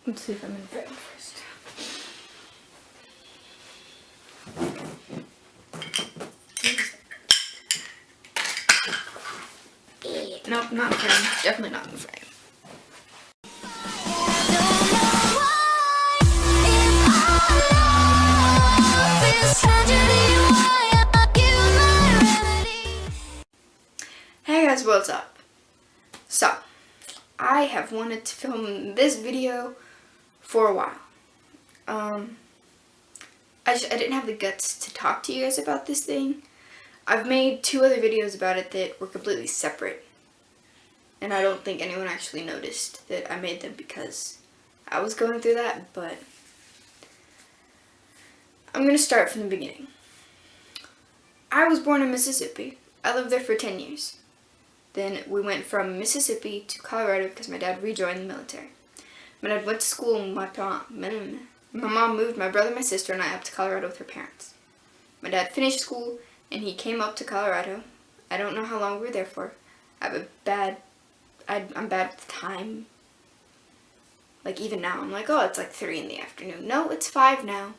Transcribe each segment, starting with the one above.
Let's see if I'm in frame first. Nope, not in frame. Definitely not in frame. Hey guys, what's up? So, I have wanted to film this video for a while. I didn't have the guts to talk to you guys about this thing. I've made 2 other videos about it that were completely separate. And I don't think anyone actually noticed that I made them because I was going through that, but I'm going to start from the beginning. I was born in Mississippi. I lived there for 10 years. Then we went from Mississippi to Colorado because my dad rejoined the military. My dad went to school and my mom moved my brother, my sister, and I up to Colorado with her parents. My dad finished school and he came up to Colorado. I don't know how long we were there for. I'm bad with time. Like even now, I'm like, oh, it's like 3 in the afternoon. No, it's 5 now.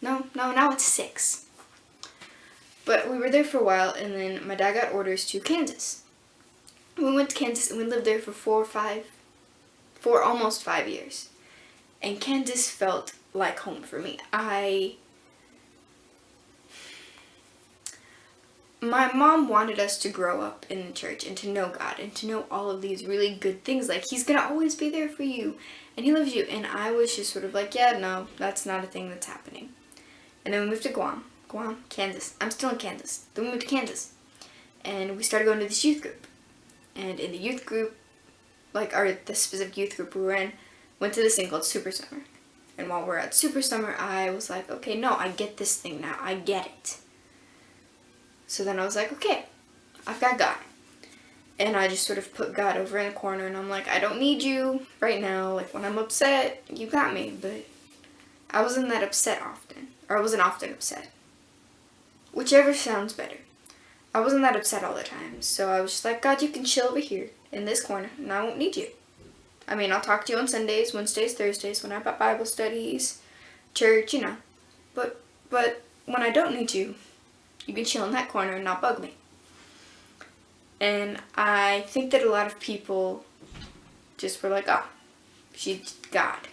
No, now it's 6. But we were there for a while and then my dad got orders to Kansas. We went to Kansas and we lived there for almost 5 years. And Kansas felt like home for me. My mom wanted us to grow up in the church and to know God and to know all of these really good things. Like, He's going to always be there for you and He loves you. And I was just sort of like, yeah, no, that's not a thing that's happening. And then we moved to Guam, Kansas. I'm still in Kansas. Then we moved to Kansas. And we started going to this youth group. And in the youth group, the specific youth group we were in, went to this thing called Super Summer. And while we're at Super Summer, I was like, okay, no, I get this thing now. I get it. So then I was like, okay, I've got God. And I just sort of put God over in the corner, and I'm like, I don't need you right now. Like, when I'm upset, you got me. But I wasn't that upset often. Or I wasn't often upset. Whichever sounds better. I wasn't that upset all the time. So I was just like, God, you can chill over here in this corner, and I won't need you. I mean, I'll talk to you on Sundays, Wednesdays, Thursdays, when I have Bible studies, church, you know. But when I don't need you, you can chill in that corner and not bug me. And I think that a lot of people just were like, oh, she's God.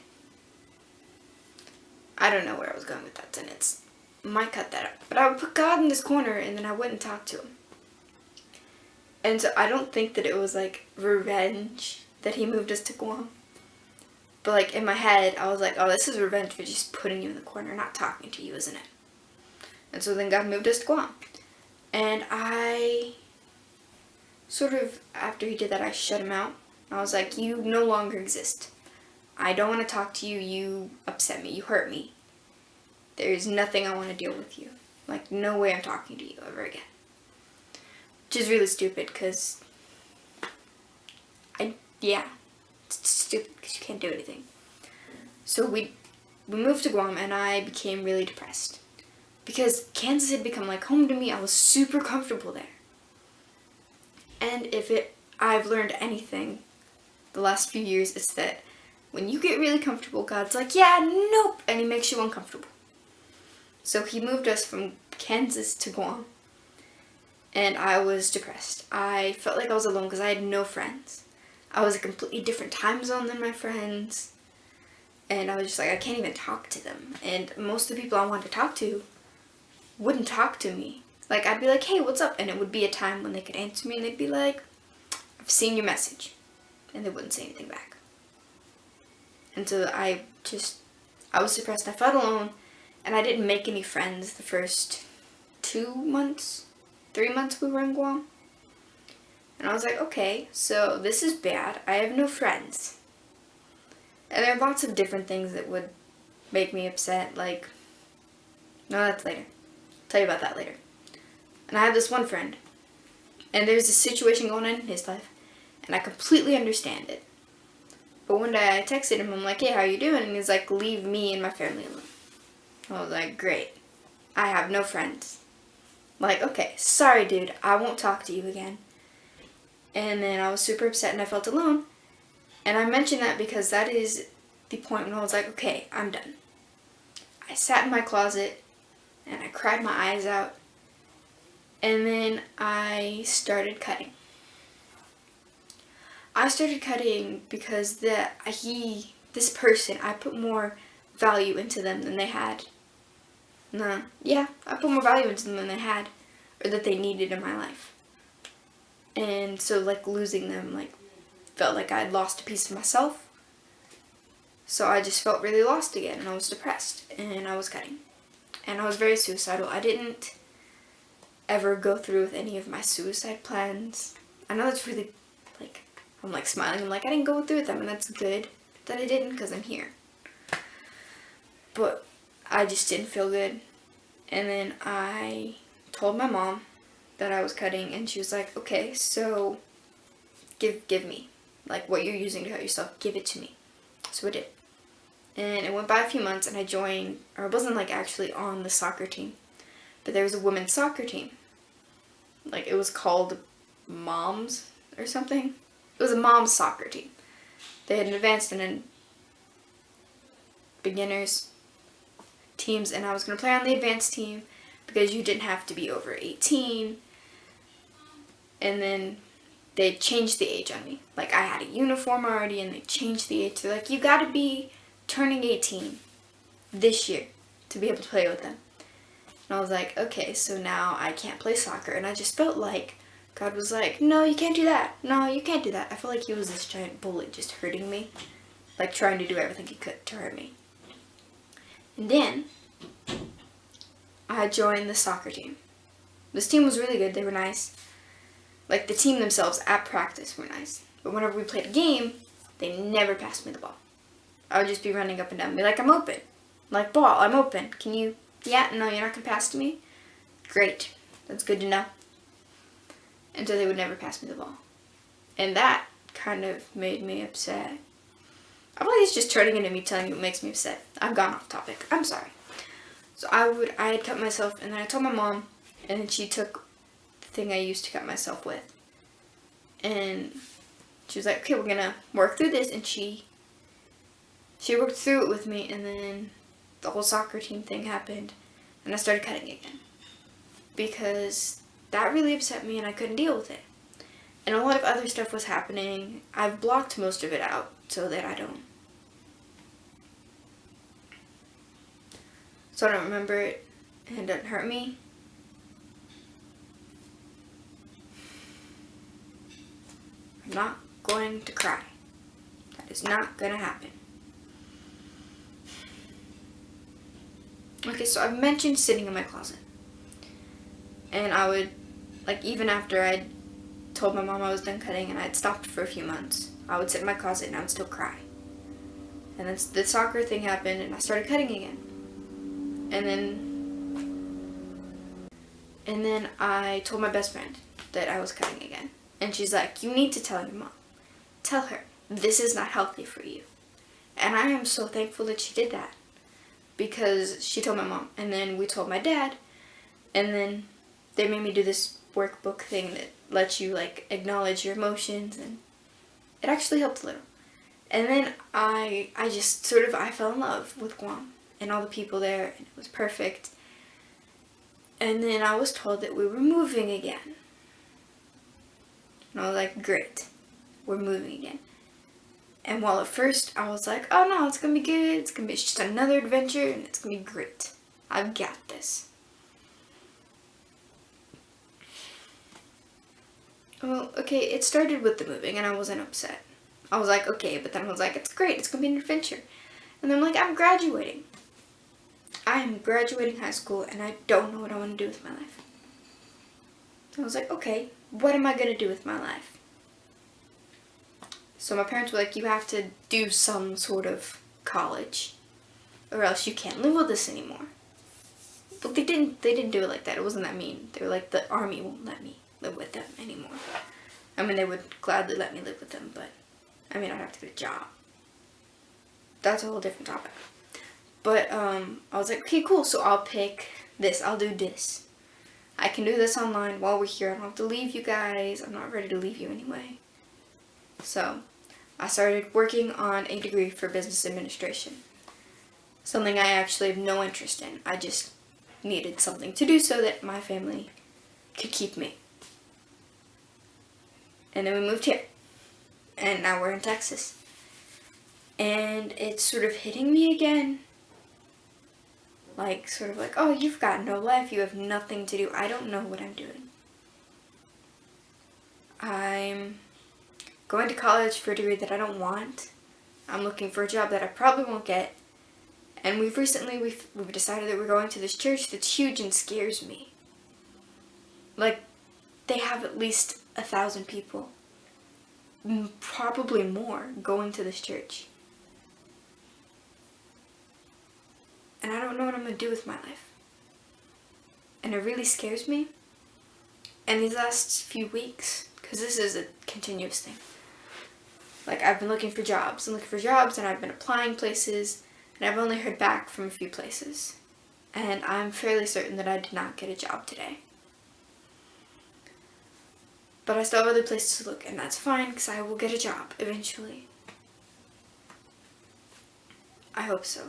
I don't know where I was going with that sentence. Might cut that up. But I would put God in this corner and then I wouldn't talk to Him. And so I don't think that it was like revenge that He moved us to Guam. But like in my head, I was like, oh, this is revenge for just putting you in the corner, not talking to you, isn't it? And so then God moved us to Guam. And I sort of, after He did that, I shut Him out. I was like, you no longer exist. I don't want to talk to you. You upset me. You hurt me. There's nothing I want to deal with you. Like, no way I'm talking to you ever again. Which is really stupid, because it's stupid, because you can't do anything. So we moved to Guam, and I became really depressed. Because Kansas had become like home to me. I was super comfortable there. And I've learned anything the last few years, is that when you get really comfortable, God's like, yeah, nope, and He makes you uncomfortable. So He moved us from Kansas to Guam, and I was depressed. I felt like I was alone because I had no friends. I was a completely different time zone than my friends, and I was just like, I can't even talk to them. And most of the people I wanted to talk to wouldn't talk to me. Like, I'd be like, hey, what's up? And it would be a time when they could answer me, and they'd be like, I've seen your message. And they wouldn't say anything back. And so I was depressed. I felt alone, and I didn't make any friends the first 3 months we were in Guam. And I was like, okay, so this is bad. I have no friends. And there are lots of different things that would make me upset, like, no, that's later. I'll tell you about that later. And I have this one friend, and there's a situation going on in his life, and I completely understand it. But one day I texted him, I'm like, hey, how you doing? And he's like, leave me and my family alone. I was like, great. I have no friends. I'm like, okay, sorry, dude. I won't talk to you again. And then I was super upset and I felt alone. And I mention that because that is the point when I was like, okay, I'm done. I sat in my closet and I cried my eyes out, and then I started cutting. I started cutting because this person, I put more value into them than they had. I put more value into them than they had, or that they needed in my life. And so, like, losing them, like, felt like I had lost a piece of myself. So I just felt really lost again, and I was depressed, and I was cutting. And I was very suicidal. I didn't ever go through with any of my suicide plans. I know that's really, like, I'm like smiling. I'm like, I didn't go through with them, and that's good that I didn't, because I'm here. But I just didn't feel good. And then I told my mom that I was cutting, and she was like, okay, so give me, like, what you're using to cut yourself, give it to me. So I did. And it went by a few months, and I joined, or I wasn't, like, actually on the soccer team, but there was a women's soccer team. Like, it was called Moms or something. It was a mom's soccer team. They had an advanced and a beginners teams, and I was going to play on the advanced team because you didn't have to be over 18. And then they changed the age on me. Like, I had a uniform already, and they changed the age. They're like, you got to be turning 18 this year to be able to play with them. And I was like, okay, so now I can't play soccer. And I just felt like God was like, no, you can't do that. No, you can't do that. I felt like he was this giant bully just hurting me, like trying to do everything he could to hurt me. And then I joined the soccer team. This team was really good. They were nice. Like, the team themselves at practice were nice. But whenever we played a game, they never passed me the ball. I would just be running up and down and be like, I'm open. Like, ball, I'm open. Can you? Yeah, no, you're not going to pass to me? Great. That's good to know. And so they would never pass me the ball. And that kind of made me upset. I feel like it's just turning into me telling you what makes me upset. I've gone off topic. I'm sorry. So I had cut myself, and then I told my mom, and then she took the thing I used to cut myself with. And she was like, okay, we're going to work through this. And she worked through it with me, and then the whole soccer team thing happened, and I started cutting again. Because that really upset me, and I couldn't deal with it. And a lot of other stuff was happening. I've blocked most of it out so that I don't remember it, and it doesn't hurt me. I'm not going to cry. That is not going to happen. Okay, so I've mentioned sitting in my closet. And I would, like, even after I told my mom I was done cutting and I'd stopped for a few months, I would sit in my closet and I would still cry. And then the soccer thing happened, and I started cutting again. And then I told my best friend that I was cutting again. And she's like, you need to tell your mom. Tell her, this is not healthy for you. And I am so thankful that she did that. Because she told my mom, and then we told my dad, and then they made me do this workbook thing that lets you, like, acknowledge your emotions, and it actually helped a little. And then I fell in love with Guam and all the people there, and it was perfect. And then I was told that we were moving again. And I was like, great, we're moving again. And while at first I was like, oh no, it's gonna be good, it's just another adventure, and it's gonna be great. I've got this. Well, okay, it started with the moving, and I wasn't upset. I was like, okay, but then I was like, it's great, it's gonna be an adventure. And then I'm like, I'm graduating. I am graduating high school, and I don't know what I want to do with my life. I was like, okay, what am I gonna do with my life? So my parents were like, you have to do some sort of college, or else you can't live with us anymore. But they didn't do it like that. It wasn't that mean. They were like, the army won't let me live with them anymore. I mean, they would gladly let me live with them, but I mean, I'd have to get a job. That's a whole different topic. But I was like, okay, cool, so I'll pick this. I'll do this. I can do this online while we're here. I don't have to leave you guys. I'm not ready to leave you anyway. So I started working on a degree for business administration. Something I actually have no interest in. I just needed something to do so that my family could keep me. And then we moved here. And now we're in Texas. And it's sort of hitting me again. Like, sort of like, oh, you've got no life. You have nothing to do. I don't know what I'm doing. I'm going to college for a degree that I don't want. I'm looking for a job that I probably won't get. And we've decided that we're going to this church that's huge and scares me. Like, they have at least 1,000 people. Probably more going to this church. And I don't know what I'm going to do with my life. And it really scares me. And these last few weeks, because this is a continuous thing. Like, I've been looking for jobs and I've been applying places, and I've only heard back from a few places. And I'm fairly certain that I did not get a job today. But I still have other places to look, and that's fine, because I will get a job eventually. I hope so.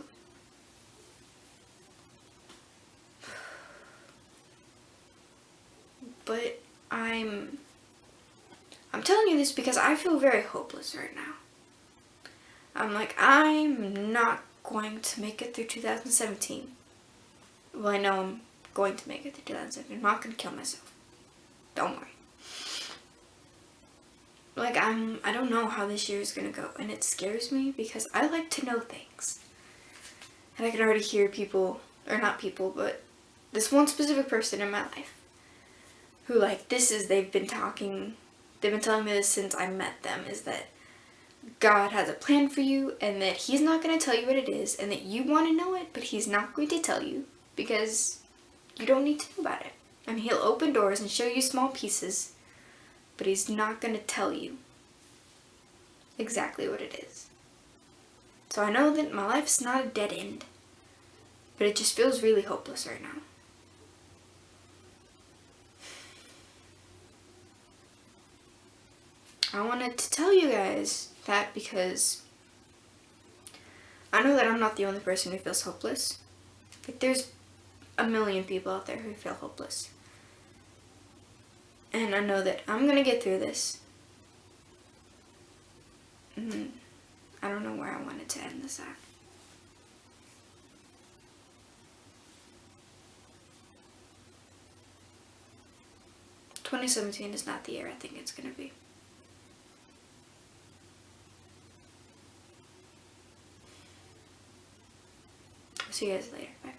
But I'm telling you this because I feel very hopeless right now. I'm like, I'm not going to make it through 2017. Well, I know I'm going to make it through 2017. I'm not going to kill myself. Don't worry. Like, I don't know how this year is going to go, and it scares me because I like to know things. And I can already hear people, or not people, but this one specific person in my life who, like, they've been telling me this since I met them, is that God has a plan for you, and that He's not going to tell you what it is, and that you want to know it, but He's not going to tell you, because you don't need to know about it. I mean, He'll open doors and show you small pieces, but He's not going to tell you exactly what it is. So I know that my life's not a dead end, but it just feels really hopeless right now. I wanted to tell you guys that because I know that I'm not the only person who feels hopeless. Like, there's a million people out there who feel hopeless. And I know that I'm gonna get through this. I don't know where I wanted to end this at. "2017 is not the year I think it's gonna be. See you guys later. Bye.